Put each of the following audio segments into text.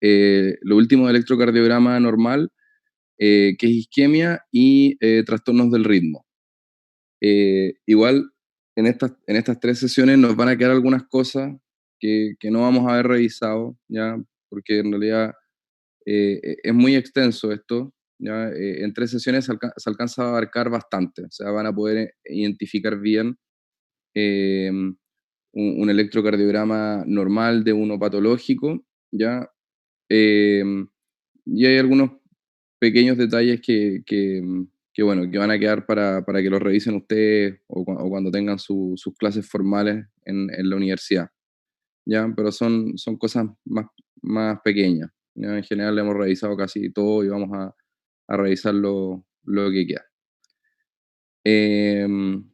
lo último de electrocardiograma normal, que es isquemia y trastornos del ritmo. Igual en estas tres sesiones nos van a quedar algunas cosas que no vamos a haber revisado, ¿ya? Porque en realidad es muy extenso esto, ¿ya? En tres sesiones se alcanza a abarcar bastante, o sea, van a poder identificar bien un electrocardiograma normal de uno patológico, ¿ya? Em, y hay algunos pequeños detalles que, bueno, que van a quedar para que los revisen ustedes o cuando tengan sus clases formales en la universidad, ¿ya? Pero son cosas más pequeñas, ¿ya? En general hemos revisado casi todo y vamos a revisar lo que queda. Em,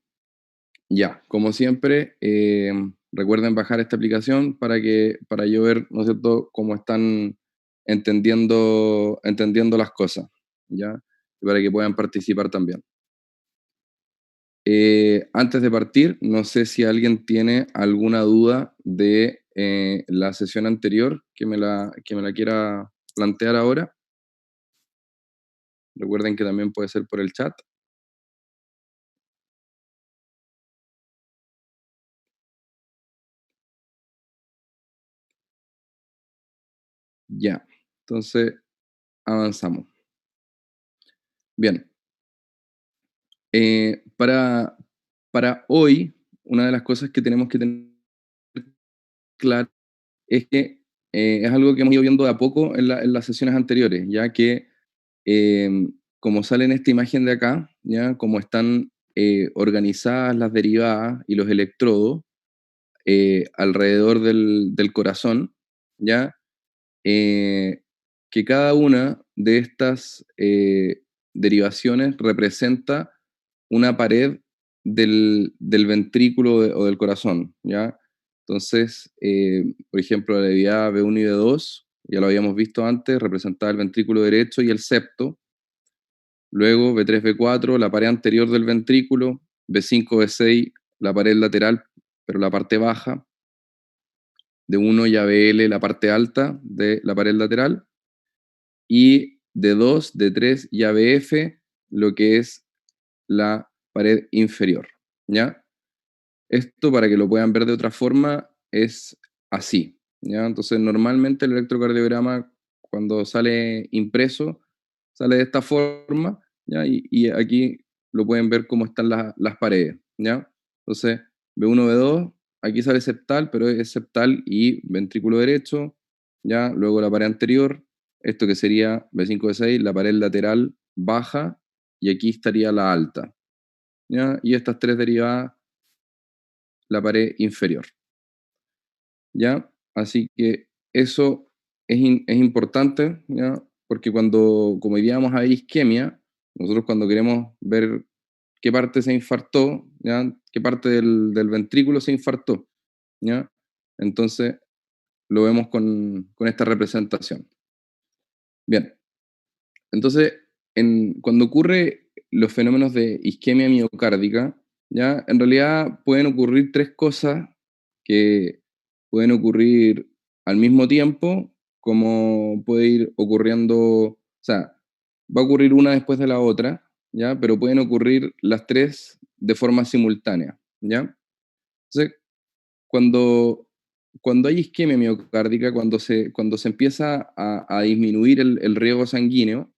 ya, como siempre, recuerden bajar esta aplicación para yo ver, ¿no es cierto?, cómo están entendiendo las cosas, ¿ya? Y para que puedan participar también. Antes de partir, no sé si alguien tiene alguna duda de la sesión anterior que me la quiera plantear ahora. Recuerden que también puede ser por el chat. Ya, entonces avanzamos. Bien, para hoy, una de las cosas que tenemos que tener claro es que es algo que hemos ido viendo de a poco en las sesiones anteriores, ya que como sale en esta imagen de acá, ya como están organizadas las derivadas y los electrodos alrededor del corazón, ya eh, que cada una de estas derivaciones representa una pared del ventrículo o del corazón, ¿ya? Entonces, por ejemplo, la derivada B1 y B2, ya lo habíamos visto antes, representaba el ventrículo derecho y el septo. Luego B3, B4, la pared anterior del ventrículo, B5, B6, la pared lateral, pero la parte baja, de 1 y ABL, la parte alta de la pared lateral, y de 2 de 3 y ABF, lo que es la pared inferior, ¿ya? Esto, para que lo puedan ver de otra forma, es así, ¿ya? Entonces, normalmente el electrocardiograma, cuando sale impreso, sale de esta forma, ¿ya? Y aquí lo pueden ver cómo están las paredes, ¿ya? Entonces, B1, B2, aquí sale septal, pero es septal y ventrículo derecho, ¿ya? Luego la pared anterior, esto que sería B5, B6, la pared lateral baja, y aquí estaría la alta, ¿ya? Y estas tres derivadas, la pared inferior, ¿ya? Así que eso es importante, ¿ya? Porque cuando, como diríamos, hay isquemia, nosotros cuando queremos ver qué parte se infartó, ¿ya? Qué parte del ventrículo se infartó, ¿ya? Entonces lo vemos con esta representación. Bien, entonces cuando ocurre los fenómenos de isquemia miocárdica, ¿ya? En realidad pueden ocurrir tres cosas que pueden ocurrir al mismo tiempo, como puede ir ocurriendo, o sea, va a ocurrir una después de la otra, ¿ya? Pero pueden ocurrir las tres de forma simultánea, ¿ya? Entonces, cuando, cuando hay isquemia miocárdica, cuando se empieza a disminuir el riego sanguíneo,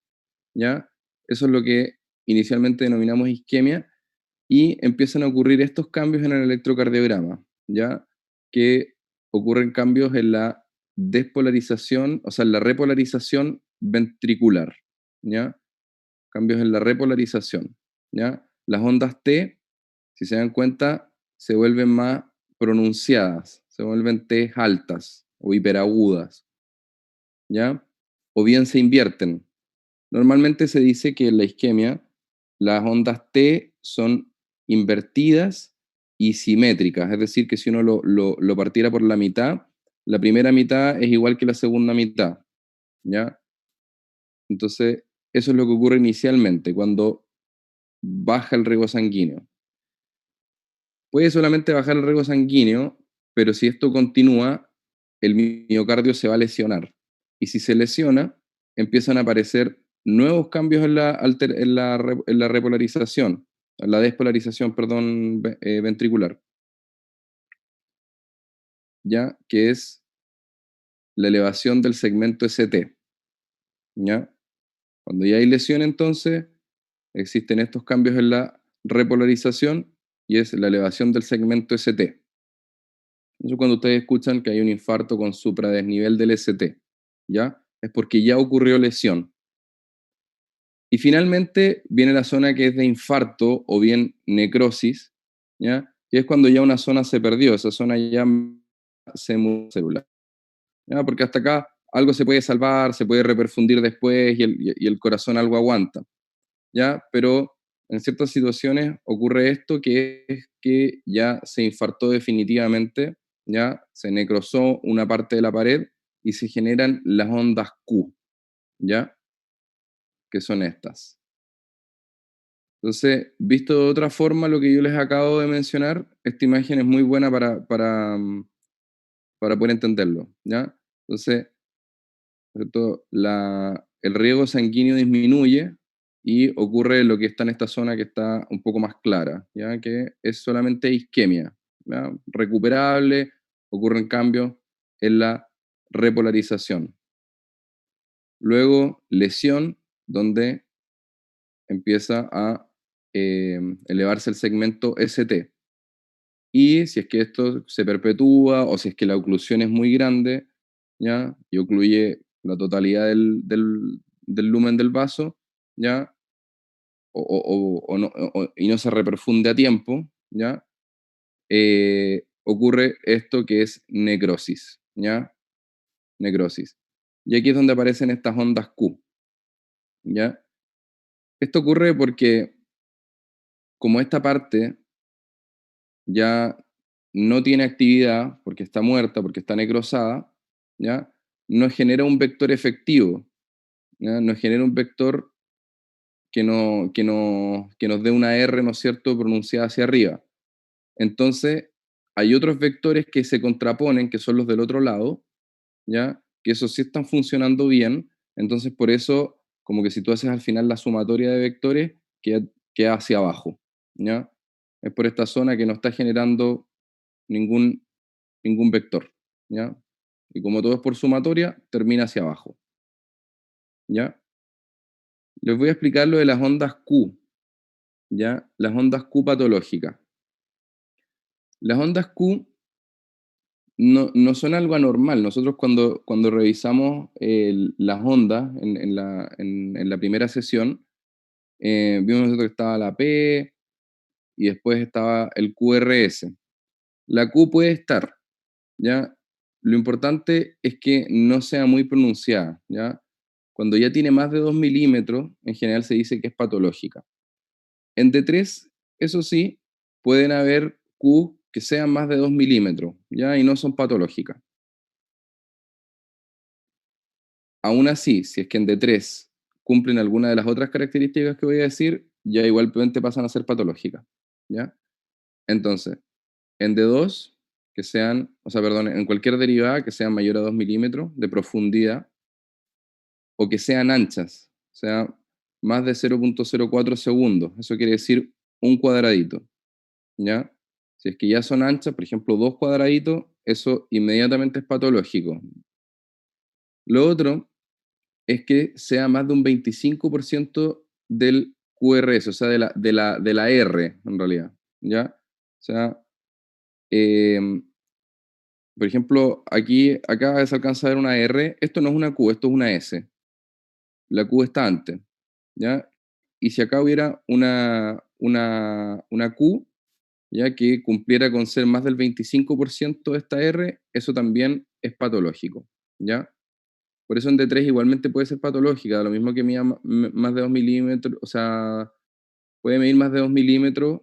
¿ya? Eso es lo que inicialmente denominamos isquemia, y empiezan a ocurrir estos cambios en el electrocardiograma, ¿ya? Que ocurren cambios en la despolarización, o sea, en la repolarización ventricular, ¿ya? Cambios en la repolarización, ¿ya? Las ondas T, si se dan cuenta, se vuelven más pronunciadas, se vuelven T altas o hiperagudas, ¿ya? O bien se invierten. Normalmente se dice que en la isquemia las ondas T son invertidas y simétricas, es decir, que si uno lo partiera por la mitad, la primera mitad es igual que la segunda mitad, ¿ya? Entonces, eso es lo que ocurre inicialmente, cuando baja el riego sanguíneo. Puede solamente bajar el riego sanguíneo, pero si esto continúa, el miocardio se va a lesionar. Y si se lesiona, empiezan a aparecer nuevos cambios en la repolarización, en la despolarización, perdón, ventricular, ¿ya? Que es la elevación del segmento ST, ¿ya? Cuando ya hay lesión, entonces, existen estos cambios en la repolarización y es la elevación del segmento ST. Eso cuando ustedes escuchan que hay un infarto con supradesnivel del ST, ¿ya? Es porque ya ocurrió lesión. Y finalmente viene la zona que es de infarto o bien necrosis, ¿ya? Que es cuando ya una zona se perdió, esa zona ya se murió celular, ¿ya? Porque hasta acá algo se puede salvar, se puede reperfundir después y el corazón algo aguanta, ¿ya? Pero en ciertas situaciones ocurre esto que es que ya se infartó definitivamente, ya se necrosó una parte de la pared y se generan las ondas Q, ¿ya? Que son estas. Entonces, visto de otra forma lo que yo les acabo de mencionar, esta imagen es muy buena para poder entenderlo, ¿ya? Entonces, ¿cierto? El riego sanguíneo disminuye y ocurre lo que está en esta zona que está un poco más clara, ¿ya? Que es solamente isquemia, ¿ya? Recuperable, ocurren cambios en la repolarización. Luego, lesión, donde empieza a elevarse el segmento ST. Y si es que esto se perpetúa o si es que la oclusión es muy grande, ¿ya? Y ocluye la totalidad del lumen del vaso, ¿ya? Y no se reperfunde a tiempo, ¿ya? Ocurre esto que es necrosis, ¿ya? Necrosis. Y aquí es donde aparecen estas ondas Q, ¿ya? Esto ocurre porque como esta parte ya no tiene actividad porque está muerta, porque está necrosada, ¿ya? No genera un vector efectivo, ¿ya? No genera un vector que nos dé una R, ¿no es cierto?, pronunciada hacia arriba. Entonces, hay otros vectores que se contraponen, que son los del otro lado, ¿ya? Que esos sí están funcionando bien, entonces por eso, como que si tú haces al final la sumatoria de vectores, queda hacia abajo, ¿ya? Es por esta zona que no está generando ningún, ningún vector, ¿ya? Y como todo es por sumatoria, termina hacia abajo, ¿ya? Les voy a explicar lo de las ondas Q, ¿ya? Las ondas Q patológicas. Las ondas Q no son algo anormal. Nosotros cuando revisamos las ondas en la primera sesión, vimos nosotros que estaba la P y después estaba el QRS. La Q puede estar, ¿ya? Lo importante es que no sea muy pronunciada, ¿ya? Cuando ya tiene más de 2 milímetros, en general se dice que es patológica. En D3, eso sí, pueden haber Q que sean más de 2 milímetros, ¿ya? Y no son patológicas. Aún así, si es que en D3 cumplen alguna de las otras características que voy a decir, ya igualmente pasan a ser patológicas, ¿ya? Entonces, en D2, que sean, o sea, perdón, en cualquier derivada que sean mayor a 2 milímetros de profundidad o que sean anchas, o sea, más de 0,04 segundos, eso quiere decir un cuadradito, ¿ya? Si es que ya son anchas, por ejemplo, dos cuadraditos, eso inmediatamente es patológico. Lo otro es que sea más de un 25% del QRS, o sea, de la R, en realidad, ¿ya? O sea, em, por ejemplo, acá se alcanza a ver una R, esto no es una Q, esto es una S. La Q está antes, ¿ya? Y si acá hubiera una Q, ya que cumpliera con ser más del 25% de esta R, eso también es patológico, ¿ya? Por eso en D3 igualmente puede ser patológica, lo mismo que mida más de 2 milímetros, o sea, puede medir más de 2 milímetros,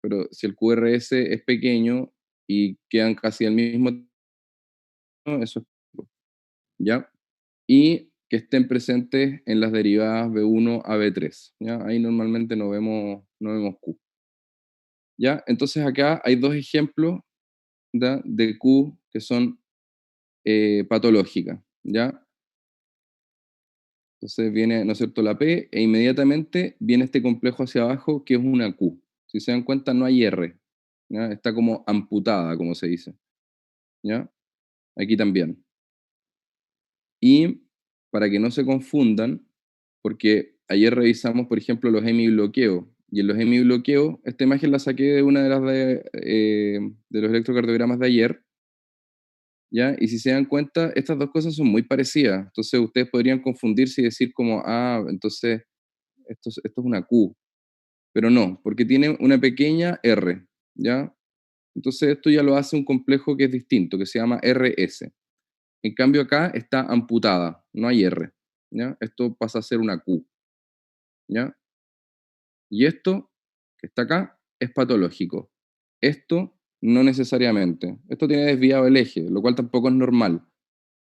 pero si el QRS es pequeño y quedan casi al mismo tiempo, eso es, ¿ya? Y que estén presentes en las derivadas B1 a B3, ¿ya? Ahí normalmente no vemos Q, ¿ya? Entonces acá hay dos ejemplos, ¿ya?, de Q que son patológicas, ¿ya? Entonces viene, ¿no es cierto?, la P, e inmediatamente viene este complejo hacia abajo, que es una Q. Si se dan cuenta, no hay R, ¿ya? Está como amputada, como se dice, ¿ya? Aquí también. Y para que no se confundan, porque ayer revisamos, por ejemplo, los hemibloqueos, y en los hemibloqueos, esta imagen la saqué de una de las de los electrocardiogramas de ayer, ¿ya? Y si se dan cuenta, estas dos cosas son muy parecidas. Entonces ustedes podrían confundirse y decir como, ah, entonces esto es una Q, pero no, porque tiene una pequeña R, ¿ya? Entonces esto ya lo hace un complejo que es distinto, que se llama RS. En cambio acá está amputada, no hay R, ¿ya? Esto pasa a ser una Q, ¿ya? Y esto, que está acá, es patológico. Esto no necesariamente. Esto tiene desviado el eje, lo cual tampoco es normal,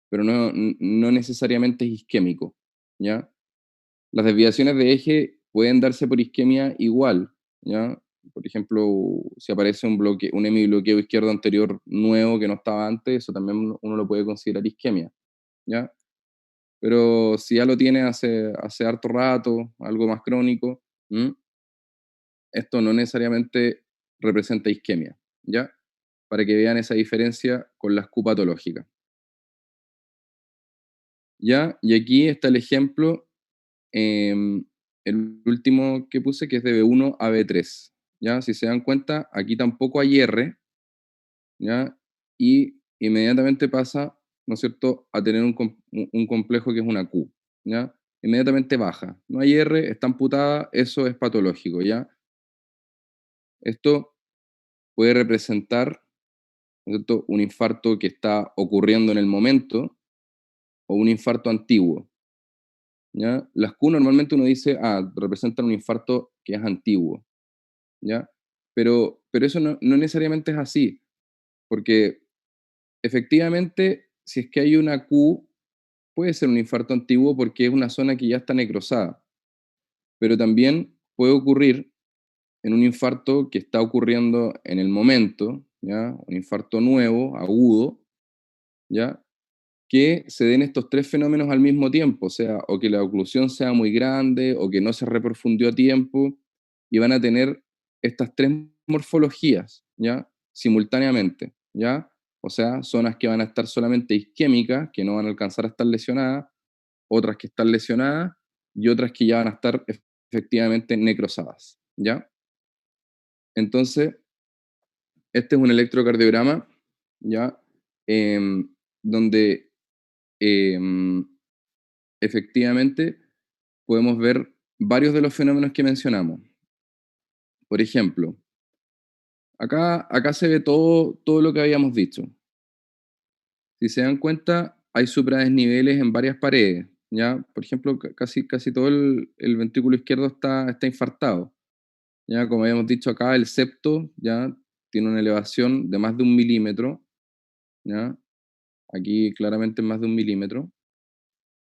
pero no necesariamente es isquémico, ¿ya? Las desviaciones de eje pueden darse por isquemia igual, ¿ya? Por ejemplo, si aparece un hemibloqueo izquierdo anterior nuevo que no estaba antes, eso también uno lo puede considerar isquemia, ¿ya? Pero si ya lo tiene hace harto rato, algo más crónico, ¿m? Esto no necesariamente representa isquemia, ¿ya? Para que vean esa diferencia con las Q patológicas, ¿ya? Y aquí está el ejemplo, em, el último que puse, que es de B1 a B3, ¿ya? Si se dan cuenta, aquí tampoco hay R, ¿ya? Y inmediatamente pasa, ¿no es cierto?, a tener un complejo que es una Q, ¿ya? Inmediatamente baja. No hay R, está amputada, eso es patológico, ¿ya? Esto puede representar, ¿no es cierto?, un infarto que está ocurriendo en el momento o un infarto antiguo, ¿ya? Las Q normalmente uno dice, ah, representan un infarto que es antiguo, ¿ya? Pero eso no necesariamente es así, porque efectivamente, si es que hay una Q, puede ser un infarto antiguo porque es una zona que ya está necrosada, pero también puede ocurrir en un infarto que está ocurriendo en el momento, ¿ya? Un infarto nuevo, agudo, ¿ya? Que se den estos tres fenómenos al mismo tiempo, o sea, o que la oclusión sea muy grande, o que no se reprofundió a tiempo, y van a tener estas tres morfologías, ¿ya? Simultáneamente, ¿ya? O sea, zonas que van a estar solamente isquémicas, que no van a alcanzar a estar lesionadas, otras que están lesionadas, y otras que ya van a estar efectivamente necrosadas, ¿ya? Entonces, este es un electrocardiograma, ¿ya? Em, donde em, efectivamente podemos ver varios de los fenómenos que mencionamos. Por ejemplo, acá se ve todo lo que habíamos dicho. Si se dan cuenta, hay supradesniveles en varias paredes, ¿ya? Por ejemplo, casi todo el ventrículo izquierdo está infartado, ¿ya? Como habíamos dicho acá, el septo, ¿ya? Tiene una elevación de más de 1 milímetro, ¿ya? Aquí claramente más de 1 milímetro.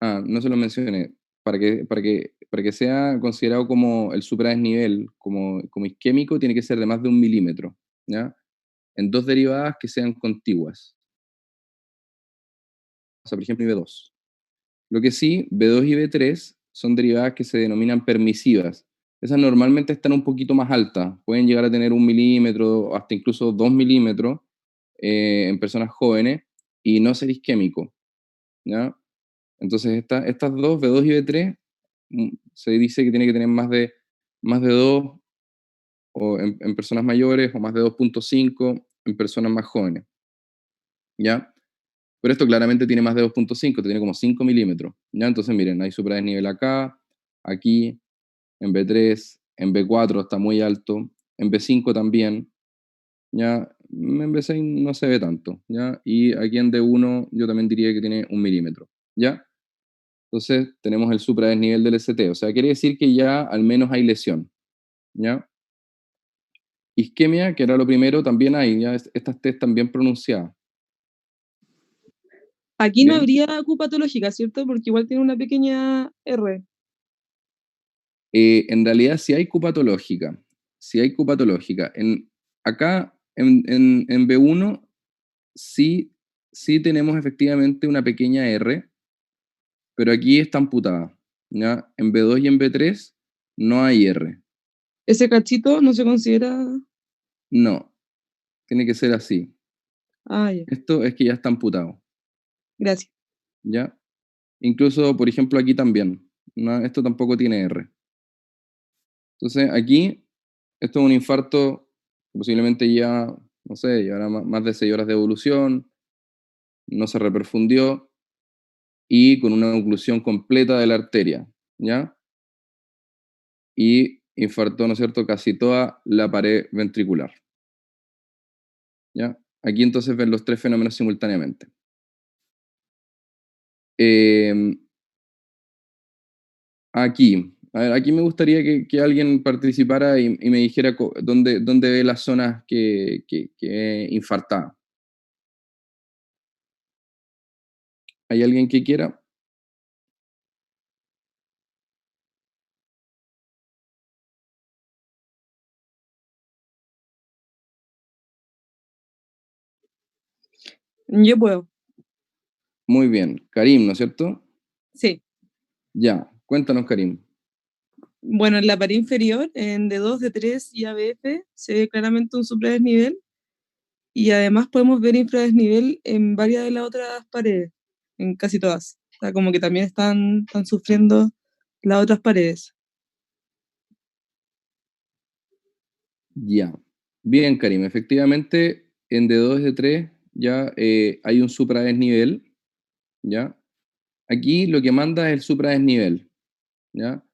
Ah, no se lo mencioné. Para que sea considerado como el supradesnivel, como isquémico, tiene que ser de más de 1 milímetro, ¿ya? En dos derivadas que sean contiguas. O sea, por ejemplo, B2. Lo que sí, B2 y B3 son derivadas que se denominan permisivas. Esas normalmente están un poquito más altas, pueden llegar a tener 1 milímetro, hasta incluso 2 milímetros en personas jóvenes, y no ser isquémico, ¿ya? Entonces, estas dos, B2 y B3, se dice que tiene que tener más de 2 o en personas mayores, o más de 2,5 en personas más jóvenes, ¿ya? Pero esto claramente tiene más de 2,5, tiene como 5 milímetros, ¿ya? Entonces, miren, hay supradesnivel acá, aquí, en B3, en B4 está muy alto, en B5 también, ¿ya? En B6 no se ve tanto, ¿ya? Y aquí en D1 yo también diría que tiene 1 milímetro, ¿ya? Entonces tenemos el supradesnivel del ST, o sea, quiere decir que ya al menos hay lesión, ¿ya? Isquemia, que era lo primero, también hay, ya estas T están bien pronunciadas, Aquí no ¿bien? habría Q patológica, ¿cierto? Porque igual tiene una pequeña R. En realidad sí hay Q patológica, sí hay Q patológica. Acá en B1 sí tenemos efectivamente una pequeña R, pero aquí está amputada. ¿ya? En B2 y en B3 no hay R. Ese cachito no se considera. No, tiene que ser así. Ah, ya. Esto es que ya está amputado, Gracias. ¿ya? Incluso, por ejemplo, aquí también. Esto tampoco tiene R. Entonces, aquí, esto es un infarto que posiblemente ya, no sé, llevará más de 6 horas de evolución, no se reperfundió y con una oclusión completa de la arteria, ¿ya? Y infartó, ¿no es cierto?, casi toda la pared ventricular, ¿ya? Aquí entonces ven los tres fenómenos simultáneamente. Eh, Aquí, a ver, aquí me gustaría que alguien participara y me dijera dónde ve las zonas que infartada. ¿Hay alguien que quiera? Yo puedo. Muy bien. Karim, ¿no es cierto? Sí. Ya, cuéntanos, Karim. Bueno, en la pared inferior, en D2, D3 y ABF, se ve claramente un supradesnivel y además podemos ver infradesnivel en varias de las otras paredes, en casi todas. O sea, como que también están sufriendo las otras paredes. Ya. Bien, Karim. Efectivamente, en D2, D3 ya hay un supradesnivel, ¿ya? Aquí lo que manda es el supradesnivel, ¿ya?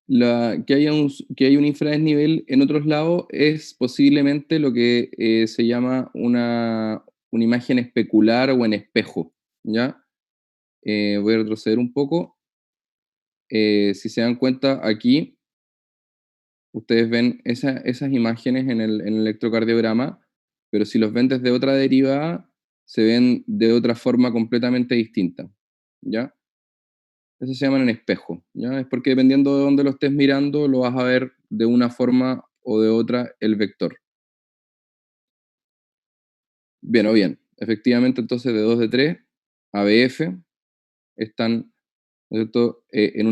Que haya un infradesnivel en otros lados es posiblemente lo que se llama una imagen especular o en espejo, ¿ya? Voy a retroceder un poco. Si se dan cuenta, aquí ustedes ven esas imágenes en el electrocardiograma, pero si los ven desde otra derivada, se ven de otra forma completamente distinta, ¿ya? Eso se llama en espejo, ¿ya? Es porque dependiendo de dónde lo estés mirando, lo vas a ver de una forma o de otra el vector. Bien o bien. Efectivamente, entonces de 2 de 3 ABF están, ¿no es cierto?, en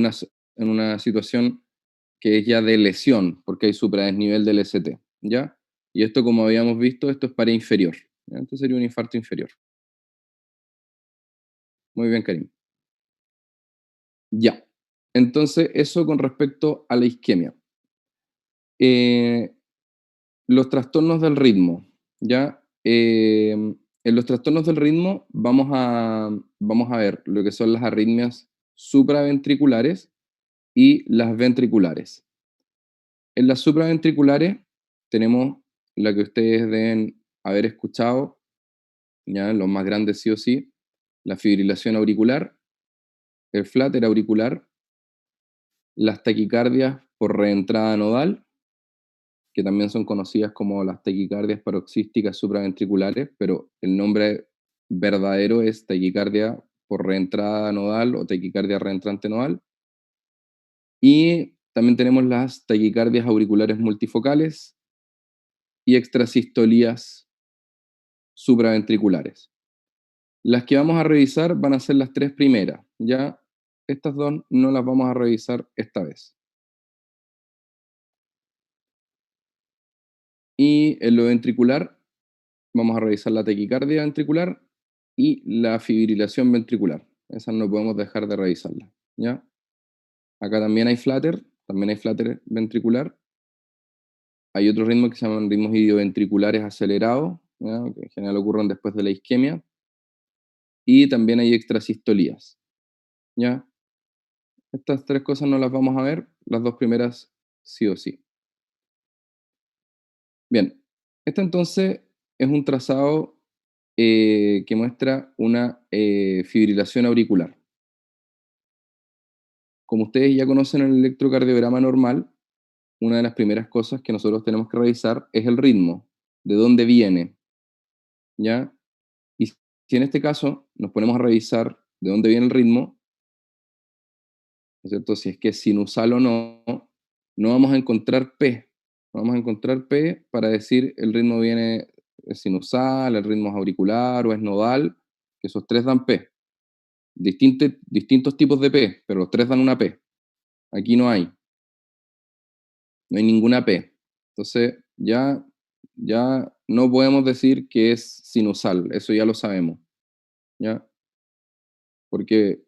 una situación que es ya de lesión, porque hay supradesnivel del ST, ¿ya? Y esto, como habíamos visto, esto es pared inferior, ¿ya? Esto sería un infarto inferior. Muy bien, Karim. Ya. Entonces, eso con respecto a la isquemia. Eh, los trastornos del ritmo, ¿ya? En los trastornos del ritmo vamos a ver lo que son las arritmias supraventriculares y las ventriculares. En las supraventriculares tenemos la que ustedes deben haber escuchado, ya los más grandes sí o sí, la fibrilación auricular, el flutter auricular, las taquicardias por reentrada nodal, que también son conocidas como las taquicardias paroxísticas supraventriculares, pero el nombre verdadero es taquicardia por reentrada nodal o taquicardia reentrante nodal. Y también tenemos las taquicardias auriculares multifocales y extrasistolías supraventriculares. Las que vamos a revisar van a ser las tres primeras, ya estas dos no las vamos a revisar esta vez. Y en lo ventricular vamos a revisar la taquicardia ventricular y la fibrilación ventricular. Esas no podemos dejar de revisarlas, ¿ya? Acá también hay flutter ventricular. Hay otros ritmos que se llaman ritmos idioventriculares acelerados, ¿ya? Que en general ocurren después de la isquemia. Y también hay extrasistolías, ¿ya? Estas tres cosas no las vamos a ver, las dos primeras sí o sí. Bien, este entonces es un trazado que muestra una fibrilación auricular. Como ustedes ya conocen el electrocardiograma normal, una de las primeras cosas que nosotros tenemos que revisar es el ritmo, de dónde viene, ¿ya? Y si en este caso nos ponemos a revisar de dónde viene el ritmo, ¿no es cierto? Si es que es sinusal o no, no vamos a encontrar P. No vamos a encontrar P para decir el ritmo viene es sinusal, el ritmo es auricular o es nodal, que esos tres dan P. distintos tipos de P, pero los tres dan una P. Aquí no hay ninguna P. Entonces, ya no podemos decir que es sinusal, eso ya lo sabemos, ¿ya? Porque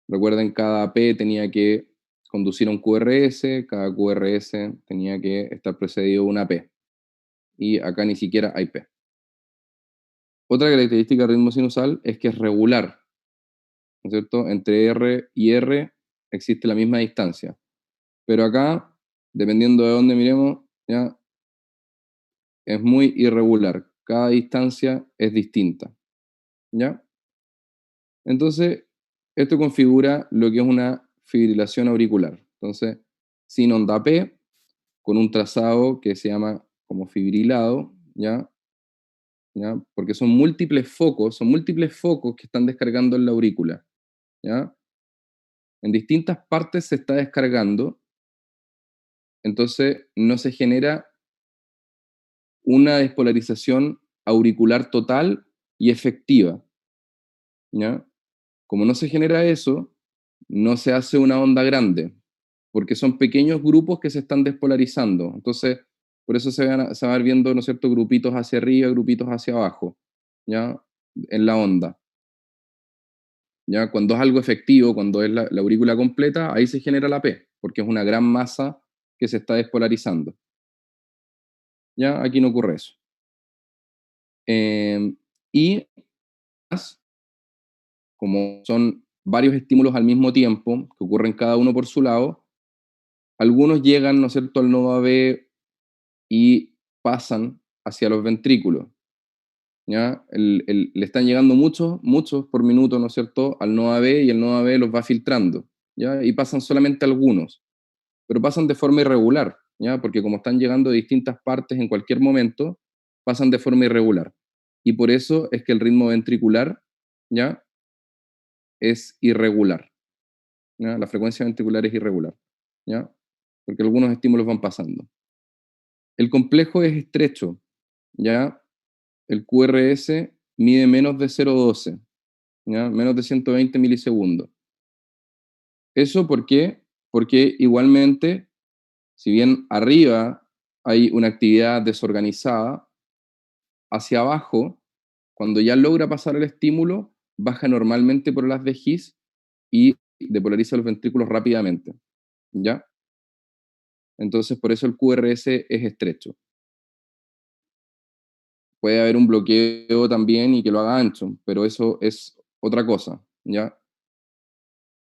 recuerden, cada P tenía que conducir a un QRS, cada QRS tenía que estar precedido de una P, y acá ni siquiera hay P. Otra característica del ritmo sinusal es que es regular, ¿no es cierto? Entre R y R existe la misma distancia, pero acá, dependiendo de dónde miremos, ya es muy irregular. Cada distancia es distinta, ¿ya? Entonces, esto configura lo que es una fibrilación auricular. Entonces, sin onda P, con un trazado que se llama como fibrilado, ¿ya? ¿Ya? Porque son múltiples focos que están descargando en la aurícula, ¿ya? En distintas partes se está descargando, entonces no se genera una despolarización auricular total y efectiva, ¿ya? Como no se genera eso, no se hace una onda grande, porque son pequeños grupos que se están despolarizando. Entonces, por eso se van viendo, ¿no es cierto?, grupitos hacia arriba, grupitos hacia abajo, ¿ya? En la onda. ¿Ya? Cuando es algo efectivo, cuando es la aurícula completa, ahí se genera la P, porque es una gran masa que se está despolarizando. ¿Ya? Aquí no ocurre eso. Y como son varios estímulos al mismo tiempo, que ocurren cada uno por su lado, algunos llegan, ¿no es cierto?, al nodo B y pasan hacia los ventrículos, ¿ya? Le están llegando muchos por minuto, ¿no es cierto?, al nodo B, y el nodo B los va filtrando, ¿ya? Y pasan solamente algunos, pero pasan de forma irregular, ¿ya? Porque como están llegando de distintas partes en cualquier momento, pasan de forma irregular. Y por eso es que el ritmo ventricular, ¿ya?, es irregular, ¿ya? La frecuencia ventricular es irregular, ¿ya? Porque algunos estímulos van pasando. El complejo es estrecho, ¿ya? El QRS mide menos de 0,12, ¿ya? Menos de 120 milisegundos. ¿Eso por qué? Porque igualmente, si bien arriba hay una actividad desorganizada, hacia abajo, cuando ya logra pasar el estímulo, baja normalmente por las de His y depolariza los ventrículos rápidamente, ¿ya? Entonces, por eso el QRS es estrecho. Puede haber un bloqueo también y que lo haga ancho, pero eso es otra cosa, ¿ya?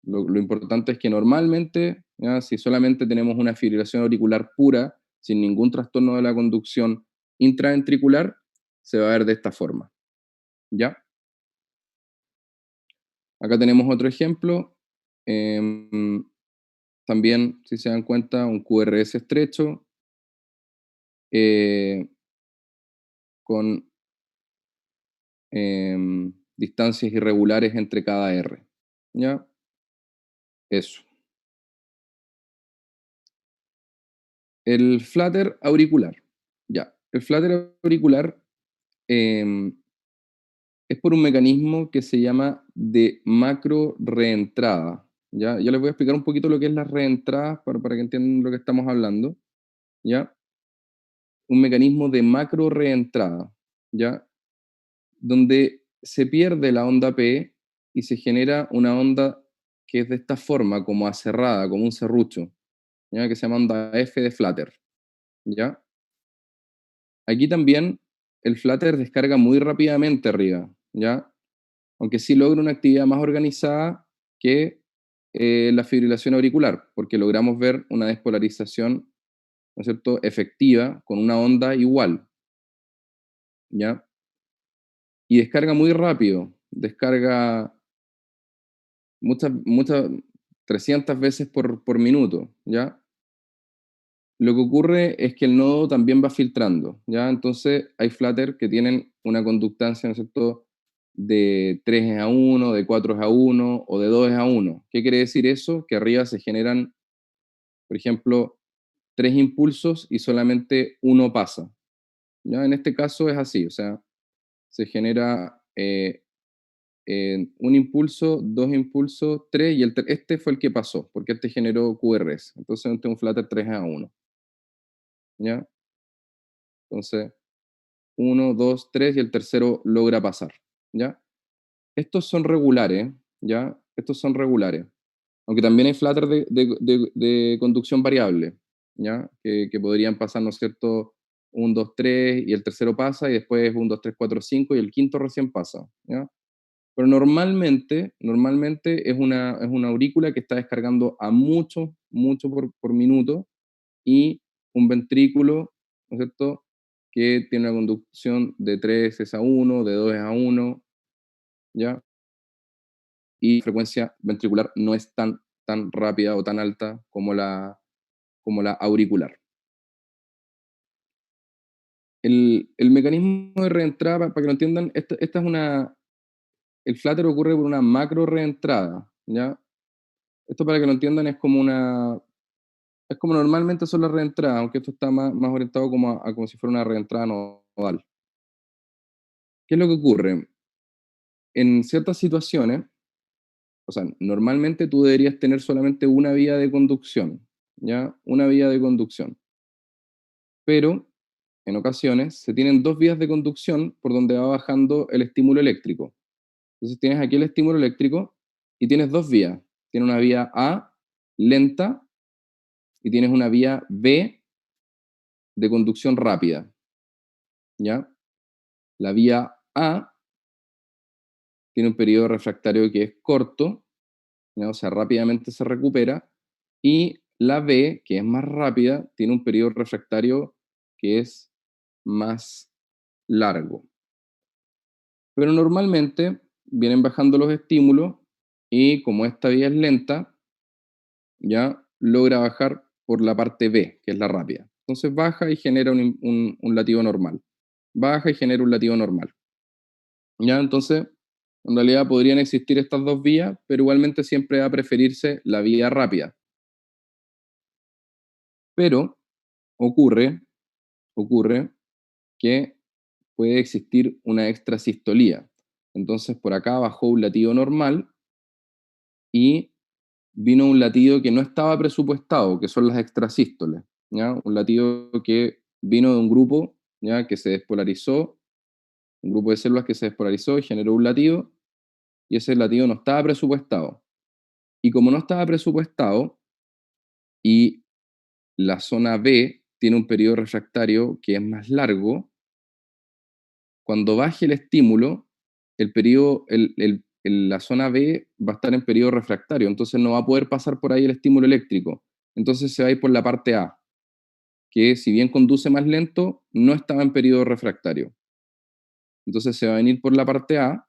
Lo importante es que normalmente, ¿ya?, si solamente tenemos una fibrilación auricular pura, sin ningún trastorno de la conducción intraventricular, se va a ver de esta forma, ¿ya? Acá tenemos otro ejemplo. em, También, si se dan cuenta, un QRS estrecho, eh, con distancias irregulares entre cada R, ¿ya? Eso. El flutter auricular. Ya. El flutter auricular em, es por un mecanismo que se llama de macro reentrada. ¿Ya? Yo les voy a explicar un poquito lo que es las reentradas para que entiendan lo que estamos hablando. ¿Ya? Un mecanismo de macro reentrada, ¿ya? Donde se pierde la onda P y se genera una onda que es de esta forma, como aserrada, como un serrucho, ¿ya? Que se llama onda F de flutter. ¿Ya? Aquí también el Flutter descarga muy rápidamente arriba, ¿ya? Aunque sí logra una actividad más organizada que la fibrilación auricular, porque logramos ver una despolarización, ¿no es cierto?, efectiva, con una onda igual, ¿ya? Y descarga muy rápido, descarga muchas, 300 veces por minuto, ¿ya? Lo que ocurre es que el nodo también va filtrando, ¿ya? Entonces hay Flutter que tienen una conductancia, ¿no es cierto?, de 3:1, de 4:1 o de 2:1. ¿Qué quiere decir eso? Que arriba se generan, por ejemplo, 3 impulsos y solamente uno pasa, ¿ya? En este caso es así, o sea, se genera un impulso, dos impulsos, tres, y este fue el que pasó, porque este generó QRS. Entonces, este es un Flutter 3A1, ¿ya? Entonces, uno, dos, tres, y el tercero logra pasar, ¿ya? Estos son regulares, ¿ya? Estos son regulares. Aunque también hay Flutter de conducción variable, ¿ya? Que podrían pasar, ¿no es cierto? 1, 2, 3, y el tercero pasa, y después 1, 2, 3, 4, 5, y el quinto recién pasa, ¿ya? Pero normalmente es una aurícula que está descargando a mucho, mucho por minuto, y un ventrículo, ¿no es cierto?, que tiene una conducción de 3 es a 1, de 2 es a 1, ¿ya? Y la frecuencia ventricular no es tan rápida o tan alta como la auricular. El mecanismo de reentrada, para que lo entiendan, esta es el flutter ocurre por una macro reentrada, ¿ya? Esto, para que lo entiendan, es como normalmente son las reentradas, aunque esto está más orientado como si fuera una reentrada nodal. ¿Qué es lo que ocurre? En ciertas situaciones, o sea, normalmente tú deberías tener solamente una vía de conducción, ¿ya? Una vía de conducción. Pero en ocasiones se tienen dos vías de conducción por donde va bajando el estímulo eléctrico. Entonces tienes aquí el estímulo eléctrico y tienes dos vías. Tienes una vía A lenta y tienes una vía B de conducción rápida, ¿ya? La vía A tiene un periodo refractario que es corto, ¿ya? O sea, rápidamente se recupera, y la B, que es más rápida, tiene un periodo refractario que es más largo. Pero normalmente vienen bajando los estímulos, y como esta vía es lenta, ya logra bajar por la parte B, que es la rápida. Entonces baja y genera un latido normal. Baja y genera un latido normal. ¿Ya? Entonces, en realidad podrían existir estas dos vías, pero igualmente siempre va a preferirse la vía rápida. Pero ocurre, ocurre que puede existir una extrasistolía. Entonces, por acá bajó un latido normal y vino un latido que no estaba presupuestado, que son las extrasístoles, ¿ya? Un latido que vino de un grupo, ¿ya?, que se despolarizó, un grupo de células que se despolarizó y generó un latido, y ese latido no estaba presupuestado. Y como no estaba presupuestado, y la zona B tiene un periodo refractario que es más largo, cuando baje el estímulo, el periodo, la zona B va a estar en periodo refractario, entonces no va a poder pasar por ahí el estímulo eléctrico. Entonces se va a ir por la parte A, que si bien conduce más lento, no estaba en periodo refractario. Entonces se va a venir por la parte A,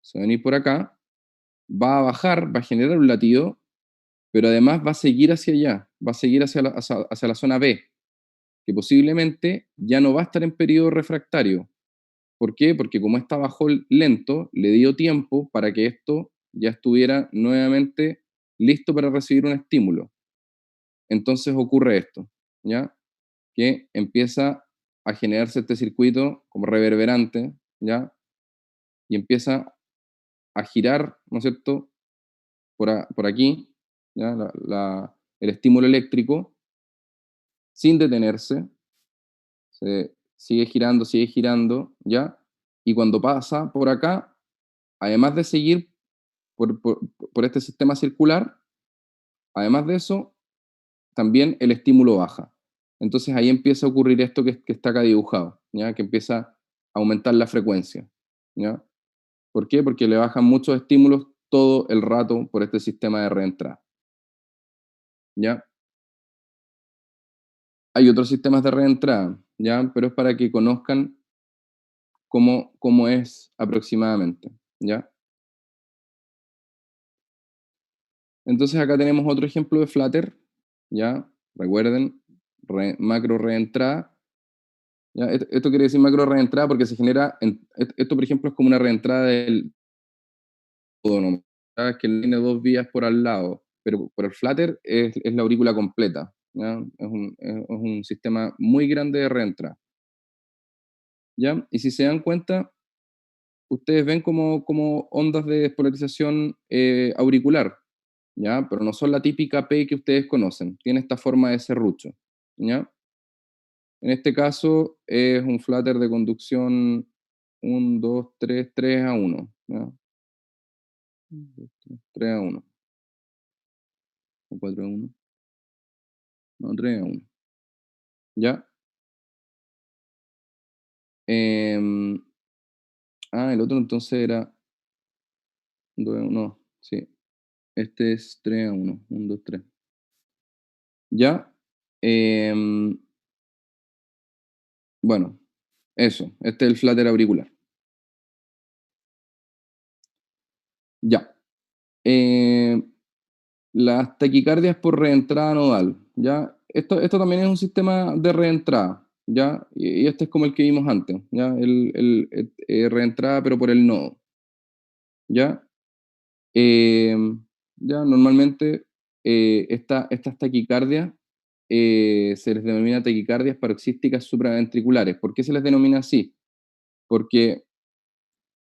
se va a venir por acá, va a bajar, va a generar un latido, pero además va a seguir hacia allá, va a seguir hacia la zona B, que posiblemente ya no va a estar en periodo refractario. ¿Por qué? Porque como está bajó lento, le dio tiempo para que esto ya estuviera nuevamente listo para recibir un estímulo. Entonces ocurre esto, ¿ya? Que empieza a generarse este circuito como reverberante, ¿ya? Y empieza a girar, ¿no es cierto?, por aquí, ¿ya? El estímulo eléctrico, sin detenerse, se sigue girando, ¿ya? Y cuando pasa por acá, además de seguir por, por, por este sistema circular, además de eso, también el estímulo baja. Entonces ahí empieza a ocurrir esto que está acá dibujado, ¿ya? Que empieza a aumentar la frecuencia, ¿ya? ¿Por qué? Porque le bajan muchos estímulos todo el rato por este sistema de reentrada, ¿ya? Hay otros sistemas de reentrada, ¿ya? Pero es para que conozcan cómo es aproximadamente, ¿ya? Entonces acá tenemos otro ejemplo de Flutter, ¿ya? Recuerden, macro reentrada. ¿Ya? Esto quiere decir macro reentrada porque se genera, esto por ejemplo es como una reentrada del autónomo, ¿ya? Que tiene dos vías por al lado, pero por el Flutter es la aurícula completa, ¿ya? Es un sistema muy grande de reentrada, ¿ya? Y si se dan cuenta, ustedes ven como ondas de despolarización auricular, ¿ya? Pero no son la típica P que ustedes conocen, tiene esta forma de serrucho, ¿ya? En este caso es un flutter de conducción 1, 2, 3, 3 a 1, ¿ya? 1, 2, 3 a 1, o 4 a 1, no, 3 a 1, ¿ya? Em, el otro entonces era 2 a 1, no, sí, este es 3 a 1, 1, 2, 3, ¿ya? Em, bueno, eso, este es el flutter auricular, ya. Eh, las taquicardias por reentrada nodal, ¿ya? Esto también es un sistema de reentrada, ¿ya? Y este es como el que vimos antes, ¿ya? Reentrada pero por el nodo, ¿ya? Eh, ya normalmente estas taquicardias se les denomina taquicardias paroxísticas supraventriculares. ¿Por qué se les denomina así? Porque,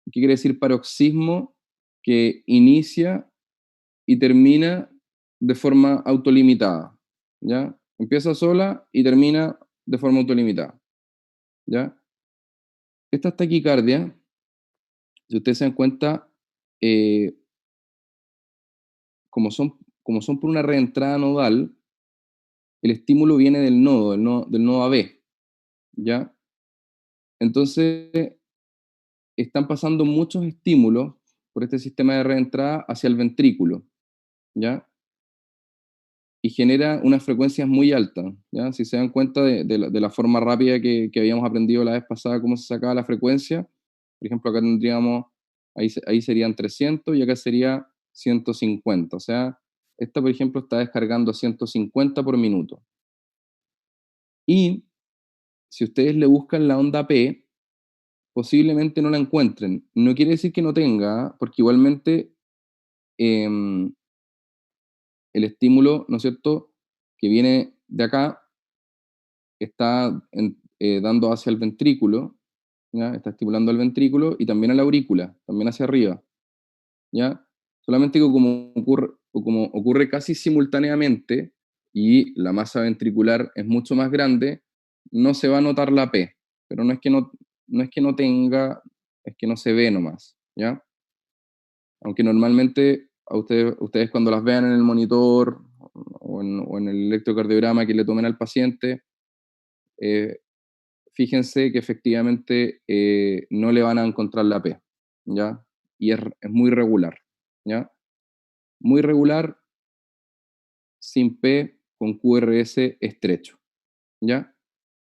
¿qué quiere decir paroxismo? Que inicia y termina de forma autolimitada, ¿ya? Empieza sola y termina de forma autolimitada, ¿ya? Estas taquicardias, si ustedes se dan cuenta, eh, como son, como son por una reentrada nodal, el estímulo viene del nodo AB, ¿ya? Entonces, están pasando muchos estímulos por este sistema de reentrada hacia el ventrículo, ¿ya? Y genera unas frecuencias muy altas, ¿ya? Si se dan cuenta de la forma rápida que habíamos aprendido la vez pasada, cómo se sacaba la frecuencia, por ejemplo, acá tendríamos, ahí serían 300 y acá sería 150, o sea, esta, por ejemplo, está descargando 150 por minuto. Y si ustedes le buscan la onda P, posiblemente no la encuentren. No quiere decir que no tenga, porque igualmente em, el estímulo, ¿no es cierto?, que viene de acá, está dando hacia el ventrículo, ¿ya? Está estimulando al ventrículo y también a la aurícula, también hacia arriba, ¿ya? Solamente que como ocurre casi simultáneamente y la masa ventricular es mucho más grande, no se va a notar la P, pero no es que no tenga, es que no se ve nomás, ¿ya? Aunque normalmente ustedes cuando las vean en el monitor o en el electrocardiograma que le tomen al paciente, eh, fíjense que efectivamente no le van a encontrar la P, ¿ya? Y es muy regular, ¿ya? Muy regular, sin P, con QRS estrecho, ¿ya?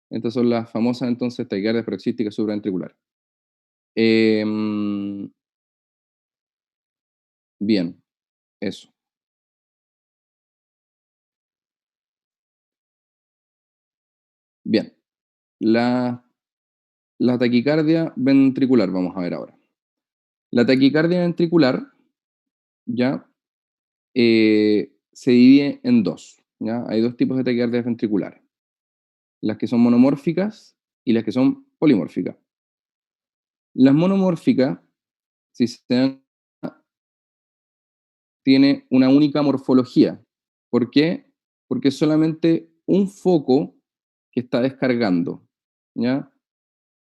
Estas son las famosas entonces taquicardias paroxísticas supraventriculares. Em, bien, eso. Bien. La, la taquicardia ventricular, vamos a ver ahora. La taquicardia ventricular, ¿ya? Se divide en dos, ¿ya? Hay dos tipos de taquicardias ventriculares, las que son monomórficas y las que son polimórficas. Las monomórficas, si se dan, tiene una única morfología. ¿Por qué? Porque es solamente un foco que está descargando, ¿ya?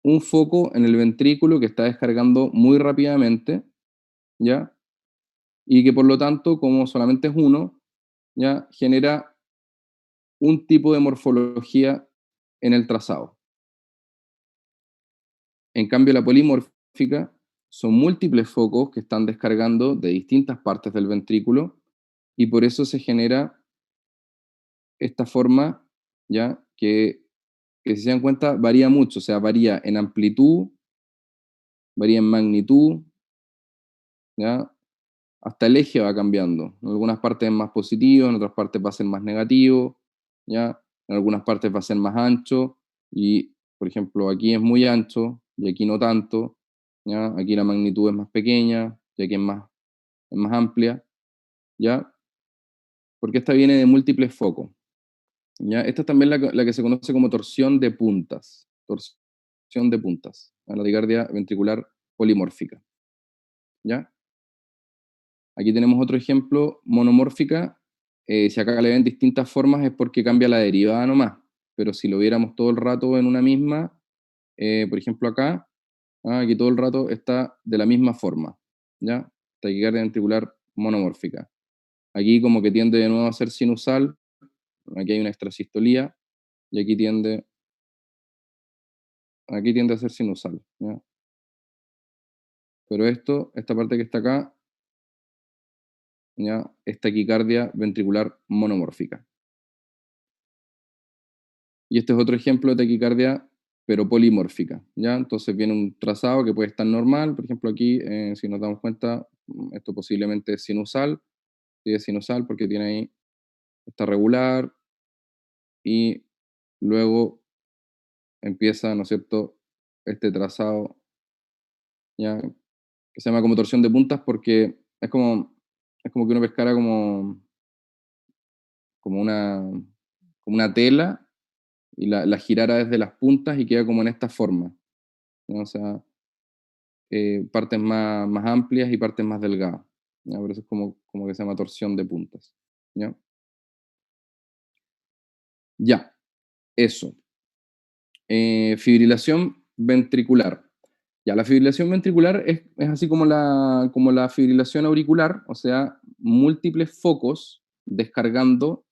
Un foco en el ventrículo que está descargando muy rápidamente, ¿ya? Y que por lo tanto, como solamente es uno, ¿ya? Genera un tipo de morfología en el trazado. En cambio, la polimórfica son múltiples focos que están descargando de distintas partes del ventrículo y por eso se genera esta forma, ¿ya? Que si se dan cuenta varía mucho, o sea, varía en amplitud, varía en magnitud, ¿ya? Hasta el eje va cambiando. En algunas partes es más positivo, en otras partes va a ser más negativo, ¿ya? En algunas partes va a ser más ancho y, por ejemplo, aquí es muy ancho y aquí no tanto, ¿ya? Aquí la magnitud es más pequeña y aquí es más amplia, ¿ya? Porque esta viene de múltiples focos, ¿ya? Esta es también la que se conoce como torsión de puntas, torsión de puntas, la taquicardia ventricular polimórfica, ¿ya? Aquí tenemos otro ejemplo, monomórfica. Si acá le ven distintas formas es porque cambia la derivada nomás, pero si lo viéramos todo el rato en una misma, por ejemplo acá, aquí todo el rato está de la misma forma, ¿ya? Taquicardia ventricular monomórfica. Aquí como que tiende de nuevo a ser sinusal, aquí hay una extrasistolía, y aquí tiende a ser sinusal, ¿ya? Pero esta parte que está acá, ¿ya? Es taquicardia ventricular monomórfica. Y este es otro ejemplo de taquicardia, pero polimórfica, ¿ya? Entonces viene un trazado que puede estar normal, por ejemplo aquí, si nos damos cuenta, esto posiblemente es sinusal, sí es sinusal porque tiene ahí, está regular, y luego empieza, ¿no es cierto?, este trazado, ¿ya? Que se llama como torsión de puntas porque es como que uno pescara como una, como una tela y la girara desde las puntas y queda como en esta forma, ¿no? O sea, partes más amplias y partes más delgadas, ¿ya? Por eso es como que se llama torsión de puntas, ¿ya? Ya, eso. Fibrilación ventricular. Ya, la fibrilación ventricular es así como la fibrilación auricular, o sea, múltiples focos descargando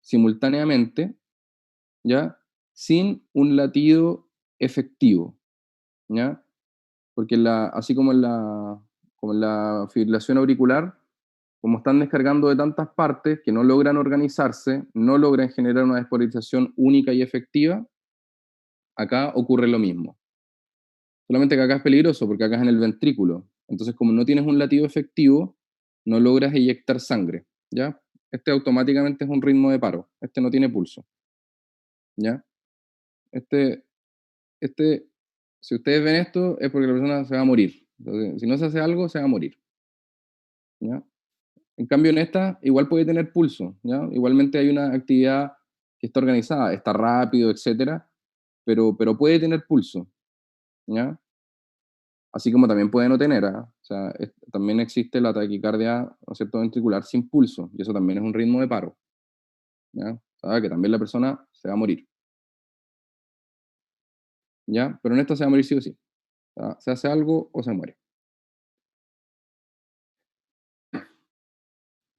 simultáneamente, ¿ya? Sin un latido efectivo, ¿ya? Porque así como en la fibrilación auricular, como están descargando de tantas partes que no logran organizarse, no logran generar una despolarización única y efectiva, acá ocurre lo mismo. Solamente que acá es peligroso porque acá es en el ventrículo. Entonces, como no tienes un latido efectivo, no logras eyectar sangre, ¿ya? Este automáticamente es un ritmo de paro. Este no tiene pulso, ¿ya? Este, este, si ustedes ven esto, es porque la persona se va a morir. Entonces, si no se hace algo, se va a morir, ¿ya? En cambio, en esta, igual puede tener pulso, ¿ya? Igualmente hay una actividad que está organizada, está rápido, etcétera, pero puede tener pulso, ¿ya? Así como también puede no tener, ¿ah? O sea, también existe la taquicardia, ¿no es cierto?, ventricular sin pulso, y eso también es un ritmo de paro, ¿ya? O sea, que también la persona se va a morir, ¿ya? Pero en esta se va a morir sí o sí. O sea, se hace algo o se muere.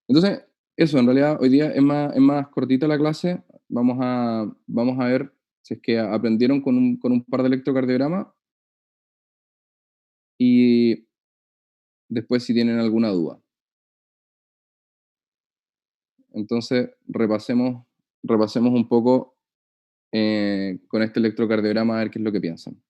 Entonces, eso, en realidad, hoy día es más cortita la clase. Vamos a ver si es que aprendieron con un par de electrocardiogramas y después si tienen alguna duda. Entonces, repasemos un poco con este electrocardiograma a ver qué es lo que piensan.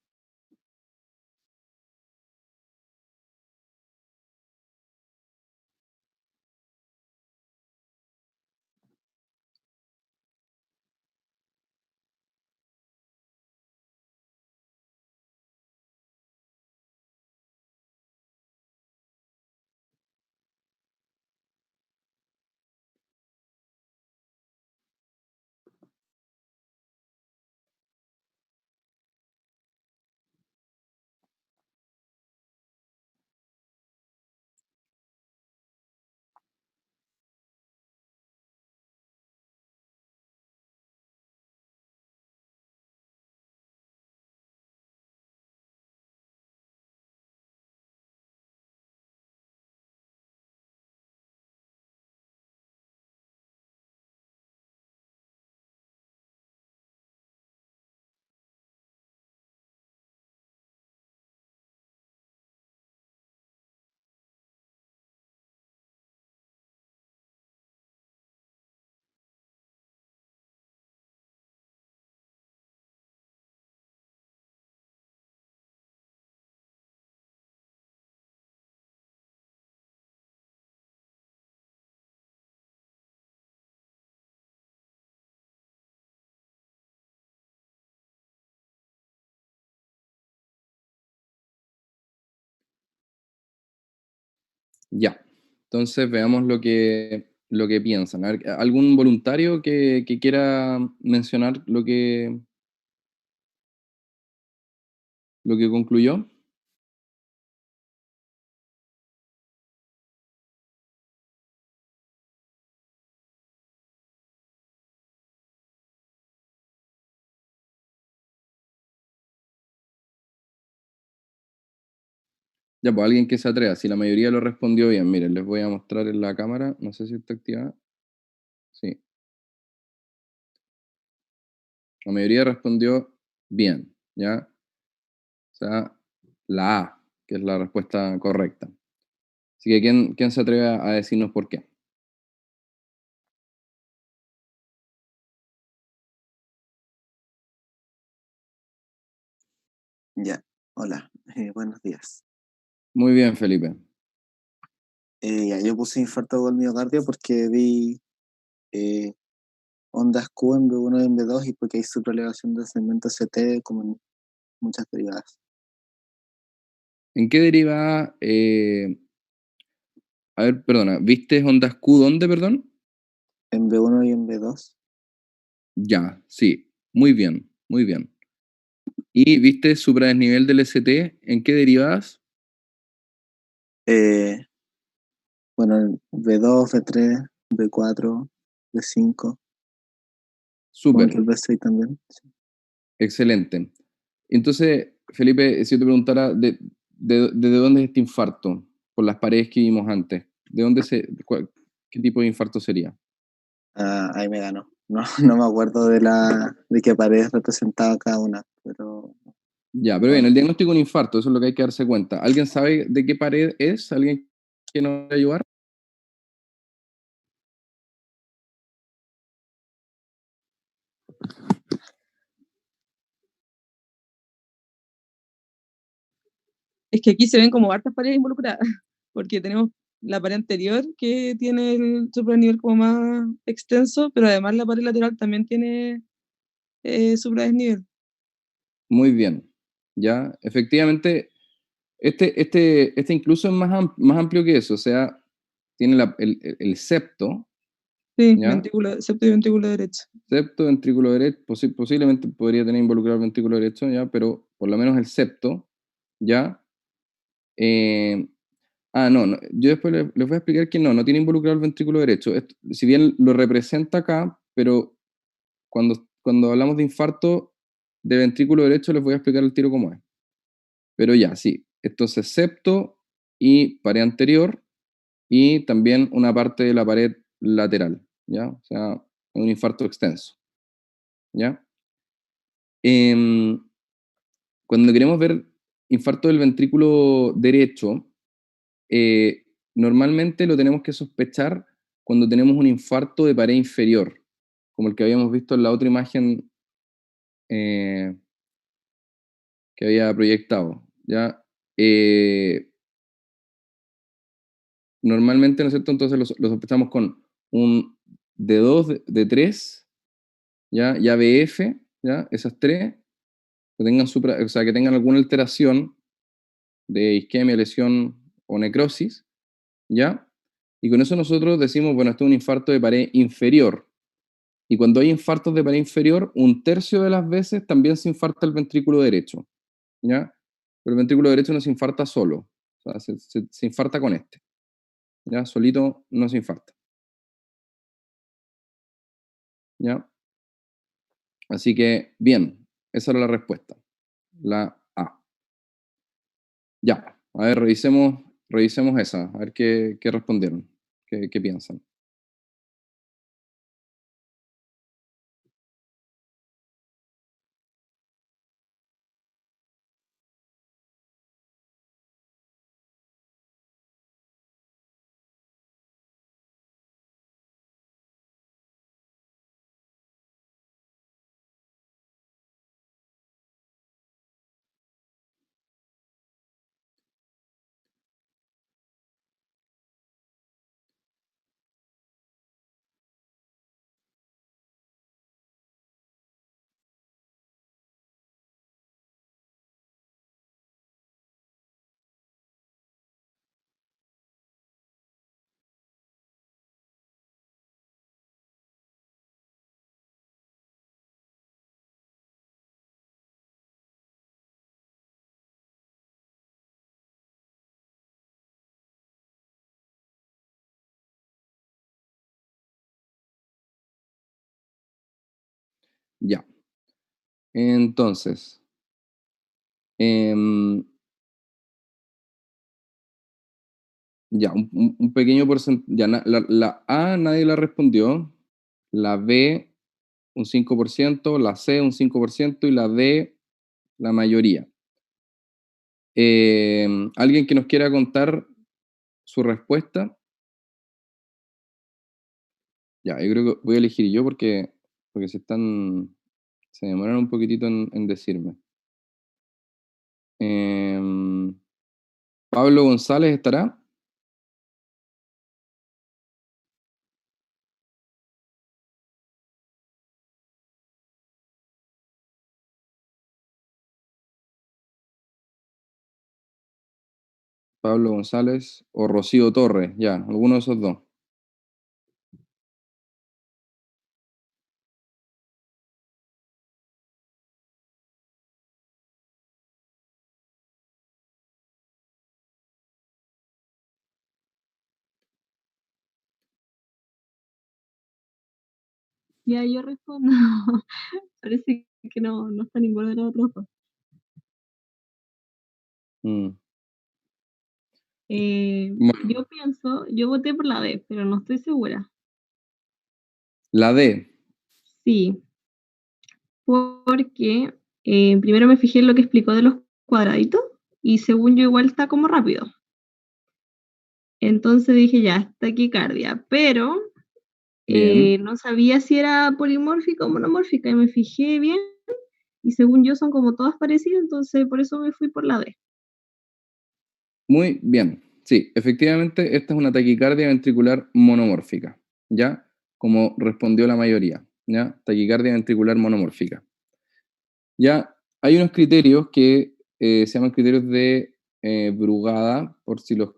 Ya. Entonces veamos lo que piensan. A ver, ¿algún voluntario que quiera mencionar lo que concluyó? Ya, pues alguien que se atreva, si la mayoría lo respondió bien, miren, les voy a mostrar en la cámara, no sé si está activada. Sí, la mayoría respondió bien, ¿ya? O sea, la A, que es la respuesta correcta. Así que, ¿quién se atreve a decirnos por qué? Ya, hola, buenos días. Muy bien, Felipe. Ya, yo puse infarto del miocardio porque vi eh, ondas Q en V1 y en V2 y porque hay subrelevación de segmento CT como en muchas derivadas. ¿En qué deriva, a ver, perdona, ¿viste ondas Q dónde, perdón? En V1 y en V2, Ya, sí, muy bien, muy bien. ¿Y viste supradesnivel del ST? ¿En qué derivadas? eh, bueno, en V2, V3, V4, V5, supongo Súper, que el V6 también. Sí. excelente. Entonces, Felipe, si yo te preguntara, ¿de dónde es este infarto? Por las paredes que vimos antes. ¿De dónde qué tipo de infarto sería? Ah, ahí me ganó. No, no me acuerdo de qué pared representaba cada una, pero Ya, pero bien, bueno, el diagnóstico de un infarto, eso es lo que hay que darse cuenta. ¿Alguien sabe de qué pared es? ¿Alguien que nos puede ayudar? Es que aquí se ven como hartas paredes involucradas, porque tenemos la pared anterior que tiene el supradesnivel como más extenso, pero además la pared lateral también tiene supradesnivel. Muy bien. Ya, efectivamente, este incluso es más amplio que eso, o sea, tiene el septo, Sí, ¿ya? ventrículo, septo y ventrículo derecho. Septo, ventrículo derecho, posiblemente podría tener involucrado el ventrículo derecho, ¿ya? Pero por lo menos el septo, ¿ya? Eh, no, no, yo después les voy a explicar que no tiene involucrado el ventrículo derecho. Si bien lo representa acá, pero cuando hablamos de infarto de ventrículo derecho les voy a explicar el tiro cómo es. Pero ya, sí. Entonces, septo y pared anterior y también una parte de la pared lateral, ¿ya? O sea, un infarto extenso, ¿ya? Em, Cuando queremos ver infarto del ventrículo derecho, normalmente lo tenemos que sospechar cuando tenemos un infarto de pared inferior, como el que habíamos visto en la otra imagen eh, que había proyectado, ¿ya? Eh, Normalmente, ¿no es cierto? Entonces lo sospechamos con un D2, D3, ¿ya? Y ABF, ¿ya? Esas tres, o sea, que tengan alguna alteración de isquemia, lesión o necrosis, ¿ya? Y con eso nosotros decimos, bueno, esto es un infarto de pared inferior. Y cuando hay infartos de pared inferior, un tercio de las veces también se infarta el ventrículo derecho, ¿ya? Pero el ventrículo derecho no se infarta solo, o sea, se infarta con este, ¿ya? Solito no se infarta, ¿ya? Así que, bien, esa era la respuesta, la A. Ya, a ver, revisemos esa, a ver qué respondieron, qué piensan. Ya, entonces, em, Ya, un pequeño porcentaje. Ya, la A nadie la respondió, la B un 5%, la C un 5% y la D la mayoría. ¿Alguien que nos quiera contar su respuesta? Ya, yo creo que voy a elegir yo porque se demoraron un poquitito en decirme. Em, ¿Pablo González estará? Pablo González o Rocío Torres, ya, alguno de esos dos. Ya yo respondo. Parece que no está ninguno de los otros dos. Mm, Yo pienso, yo voté por la D, pero no estoy segura. la D. Sí, porque primero me fijé en lo que explicó de los cuadraditos y según yo igual está como rápido. Entonces dije ya, es taquicardia, pero Bien. no sabía si era polimórfica o monomórfica y me fijé bien y según yo son como todas parecidas, entonces por eso me fui por la D. Muy bien. Sí, efectivamente, esta es una taquicardia ventricular monomórfica, ¿ya? Como respondió la mayoría, ¿ya? Taquicardia ventricular monomórfica. Ya, hay unos criterios que se llaman criterios de Brugada, por si los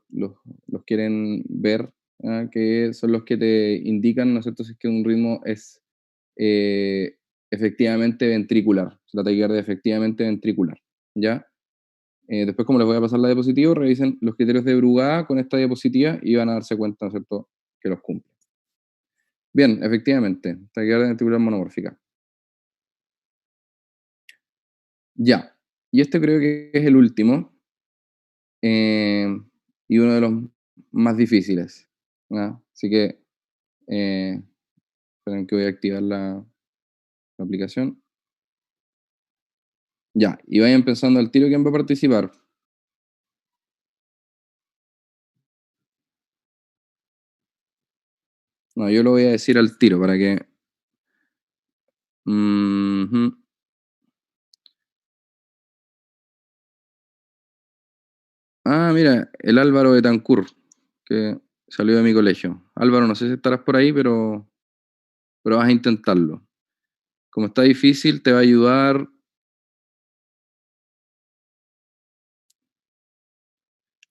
quieren ver, ¿ya? Que son los que te indican, ¿no es cierto?, si es que un ritmo es efectivamente ventricular, la taquicardia efectivamente ventricular, ¿ya? Después, como les voy a pasar la diapositiva, revisen los criterios de Brugada con esta diapositiva y van a darse cuenta, ¿no es cierto?, que los cumple. Bien, efectivamente, taquicardia ventricular monomórfica. Ya, y este creo que es el último eh, y uno de los más difíciles, ¿no? Así que, esperen que voy a activar la aplicación. Ya, y vayan pensando al tiro quién va a participar. No, yo lo voy a decir al tiro para que... Mhm. Ah, mira, el Álvaro Betancourt, que salió de mi colegio. Álvaro, no sé si estarás por ahí, pero vas a intentarlo. Como está difícil, te va a ayudar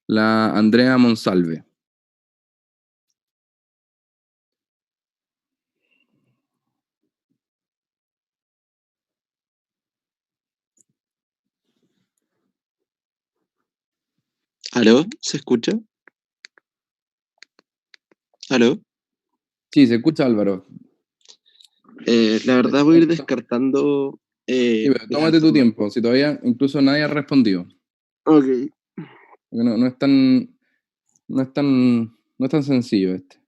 la Andrea Monsalve. ¿Aló? ¿Se escucha? ¿Aló? Sí, se escucha Álvaro. La verdad voy a ir descartando Sí, pero las tómate tu alternativas. tiempo, si todavía incluso nadie ha respondido. Ok. Porque no es tan, no es tan, no es tan sencillo este.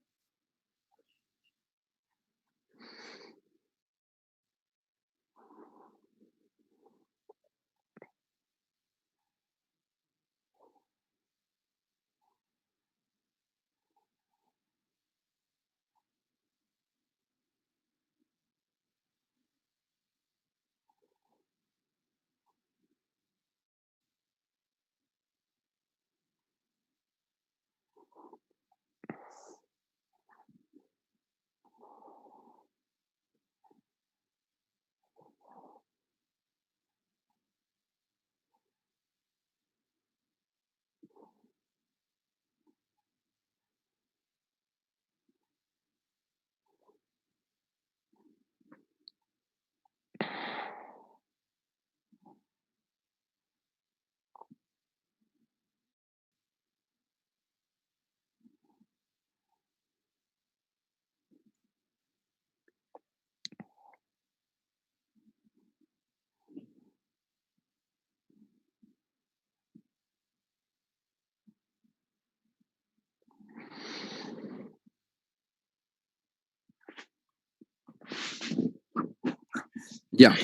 Ya.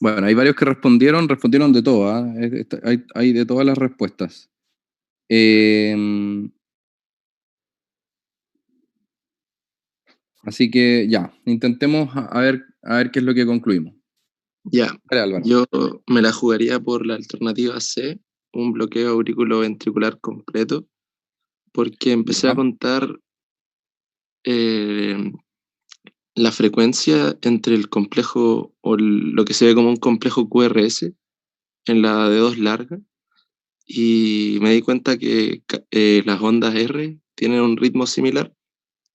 Bueno, hay varios que respondieron de todo, ¿ah? Hay de todas las respuestas. Así que ya, intentemos a ver qué es lo que concluimos. Ya, Dale, Álvaro. yo me la jugaría por la alternativa C, un bloqueo auriculoventricular completo, porque empecé Ya. a contar la frecuencia entre el complejo, o lo que se ve como un complejo QRS, en la de dos larga, y me di cuenta que las ondas R tienen un ritmo similar,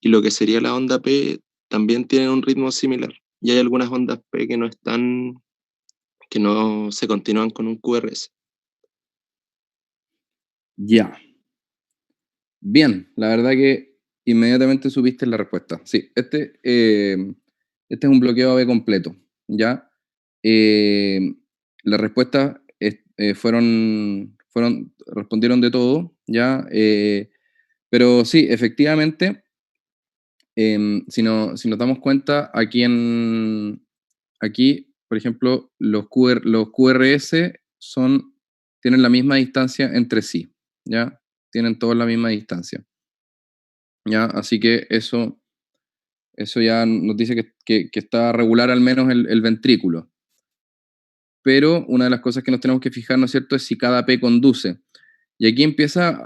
y lo que sería la onda P también tiene un ritmo similar. Y hay algunas ondas P que no se continúan con un QRS. Ya. Bien, la verdad que inmediatamente supiste la respuesta. Sí, este es un bloqueo AB completo, ¿ya? Las respuestas respondieron de todo, ¿ya? Pero sí, efectivamente, si nos damos cuenta, aquí, por ejemplo, los QRS tienen la misma distancia entre sí, ¿ya? Tienen todos la misma distancia, ¿ya? Así que eso ya nos dice que está regular al menos el ventrículo. Pero una de las cosas que nos tenemos que fijar, ¿no es cierto?, es si cada P conduce. Y aquí empieza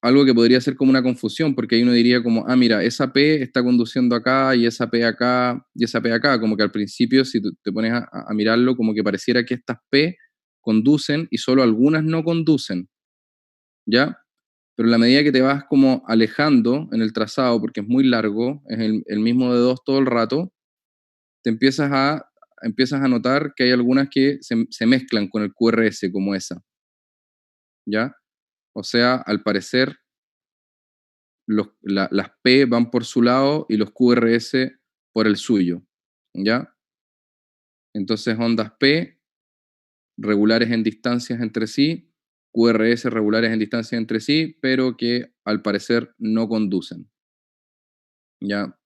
algo que podría ser como una confusión, porque ahí uno diría como, ah, mira, esa P está conduciendo acá, y esa P acá, y esa P acá. Como que al principio, si tú te pones a mirarlo, como que pareciera que estas P conducen y solo algunas no conducen, ¿ya? Pero en la medida que te vas como alejando en el trazado, porque es muy largo, es el mismo de dos todo el rato, te empiezas a notar que hay algunas que se mezclan con el QRS, como esa, ¿ya? O sea, al parecer, las P van por su lado y los QRS por el suyo, ¿ya? Entonces, ondas P regulares en distancias entre sí, QRS regulares en distancias entre sí, pero que al parecer no conducen, ¿ya?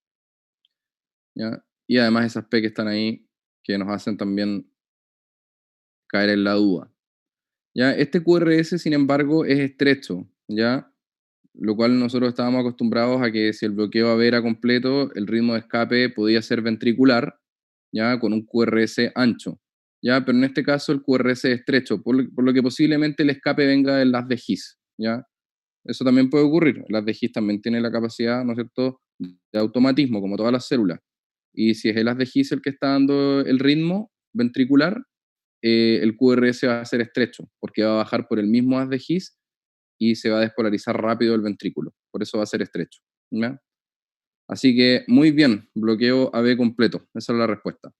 ¿Ya? Y además esas P que están ahí, que nos hacen también caer en la duda. ¿Ya? Este QRS, sin embargo, es estrecho, ¿ya? Lo cual nosotros estábamos acostumbrados a que si el bloqueo AB era completo, el ritmo de escape podía ser ventricular, ¿ya? Con un QRS ancho, ¿ya? Pero en este caso el QRS es estrecho, por lo que posiblemente el escape venga del haz de His, ¿ya? Eso también puede ocurrir. El haz de His también tiene la capacidad, ¿no es cierto?, de automatismo, como todas las células. Y si es el haz de His el que está dando el ritmo ventricular, el QRS va a ser estrecho, porque va a bajar por el mismo haz de His y se va a despolarizar rápido el ventrículo. Por eso va a ser estrecho, ¿ya? Así que muy bien, bloqueo AB completo. Esa es la respuesta.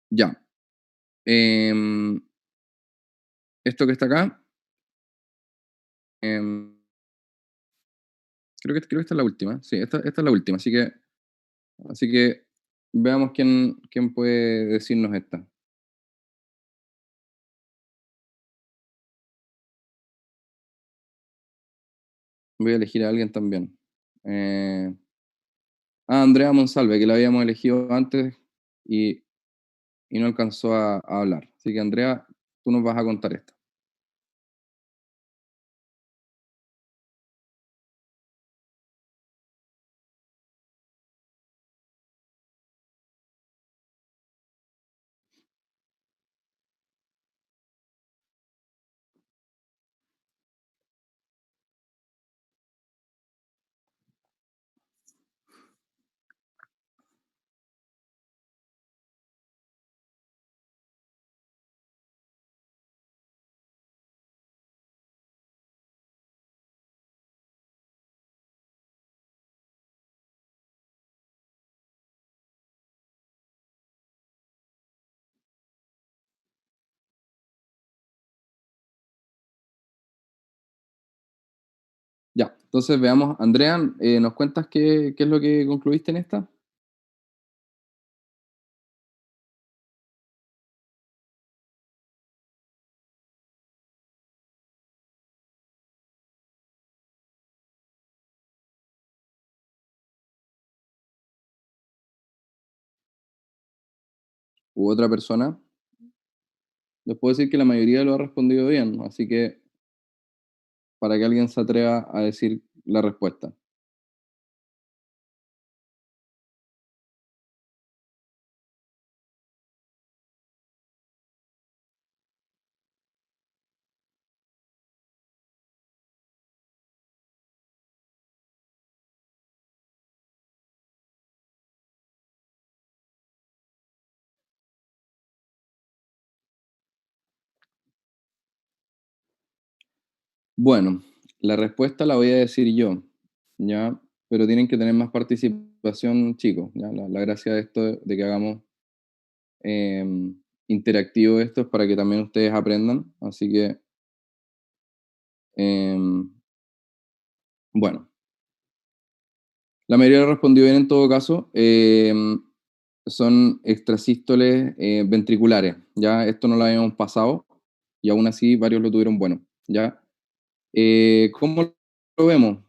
Ya. Esto que está acá, em, creo que esta es la última. Sí, esta es la última. Así que veamos quién puede decirnos esta. Voy a elegir a alguien también. Andrea Monsalve, que la habíamos elegido antes y, y no alcanzó a hablar. Así que Andrea, tú nos vas a contar esto. Ya, entonces veamos, Andrea, ¿nos cuentas qué es lo que concluiste en esta? u otra persona, les puedo decir que la mayoría lo ha respondido bien, así que para que alguien se atreva a decir la respuesta. Bueno, la respuesta la voy a decir yo, ¿ya? Pero tienen que tener más participación, chicos, ¿ya? La gracia de esto, de que hagamos interactivo esto, es para que también ustedes aprendan. Así que, em, bueno, la mayoría lo respondió bien en todo caso. Son extrasístoles ventriculares, ¿ya? Esto no lo habíamos pasado y aún así varios lo tuvieron bueno, ¿ya? ¿Cómo lo vemos?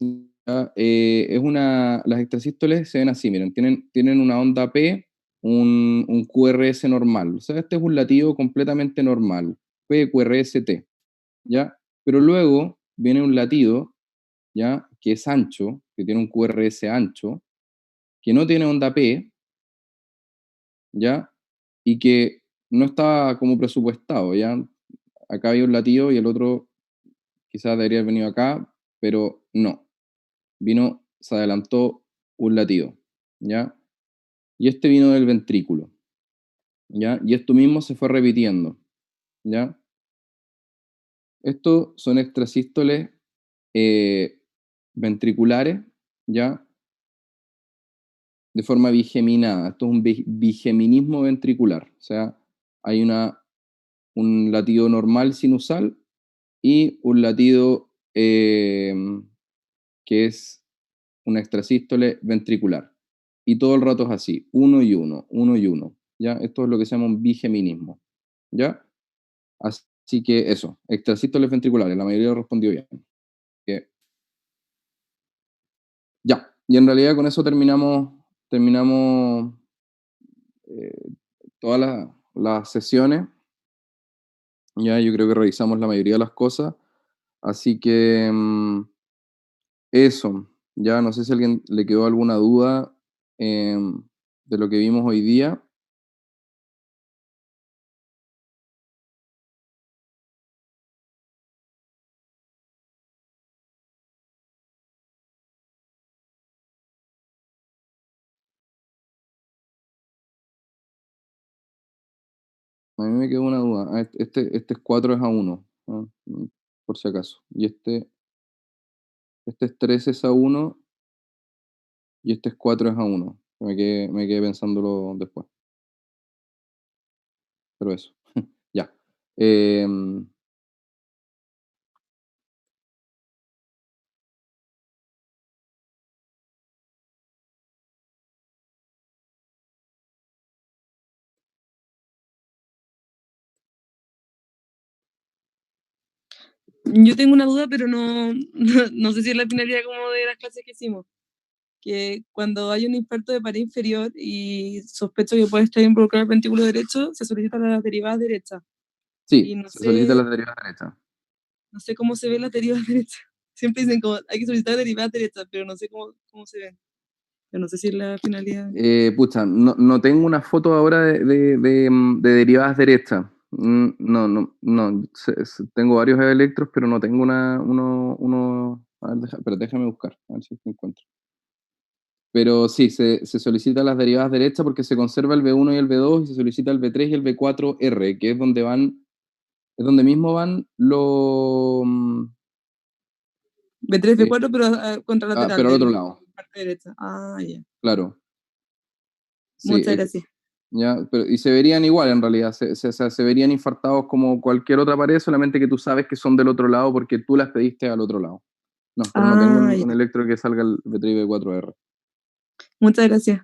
¿Ya? Las extrasístoles se ven así, miren, tienen una onda P, un QRS normal. O sea, este es un latido completamente normal, PQRST, ¿ya? Pero luego viene un latido, ¿ya? Que es ancho, que tiene un QRS ancho, que no tiene onda P, ¿ya? Y que no estaba como presupuestado, ¿ya? Acá había un latido y el otro quizás debería haber venido acá, pero no. Se adelantó un latido, ¿ya? Y este vino del ventrículo, ¿ya? Y esto mismo se fue repitiendo, ¿ya? Estos son extrasístoles ventriculares, ¿ya? De forma bigeminada. Esto es un bigeminismo ventricular, o sea, hay un latido normal sinusal y un latido que es una extrasístole ventricular. Y todo el rato es así, uno y uno, uno y uno. ¿Ya? Esto es lo que se llama un bigeminismo. ¿Ya? Así que eso, extrasístoles ventriculares, la mayoría respondió bien. Que, ya, y en realidad con eso terminamos eh, todas las sesiones. Ya, yo creo que revisamos la mayoría de las cosas. Así que eso, ya no sé si a alguien le quedó alguna duda de lo que vimos hoy día. A mí me quedó una duda. Este es 4:1, ¿no? Por si acaso. Y este es 3:1 y este es 4:1. Me quedé pensándolo después. Pero eso. Ya. Em, Yo tengo una duda, pero no sé si es la finalidad como de las clases que hicimos. Que cuando hay un infarto de pared inferior y sospecho que puede estar involucrado el ventrículo derecho, se solicita la derivada derecha. Y sí, se solicita la derivada derecha. no sé cómo se ve la derivada derecha. Siempre dicen como hay que solicitar derivada derecha, pero no sé cómo se ven. Pero no sé si es la finalidad. Pucha, no tengo una foto ahora de derivadas derechas. No. Tengo varios electros, pero no tengo uno. A ver, pero déjame buscar, a ver si encuentro. Pero sí, se solicita las derivadas derechas porque se conserva el B1 y el B2 y se solicita el B3 y el B4R, que es donde mismo van los... B3, B4, pero contralateral pero al otro del lado, parte derecha. Ah, ya. claro. Sí, Muchas gracias. ya, y se verían igual en realidad, se verían infartados como cualquier otra pared, solamente que tú sabes que son del otro lado porque tú las pediste al otro lado. No, pero no tengo un Ya. electro que salga el B3 y B4R. Muchas gracias.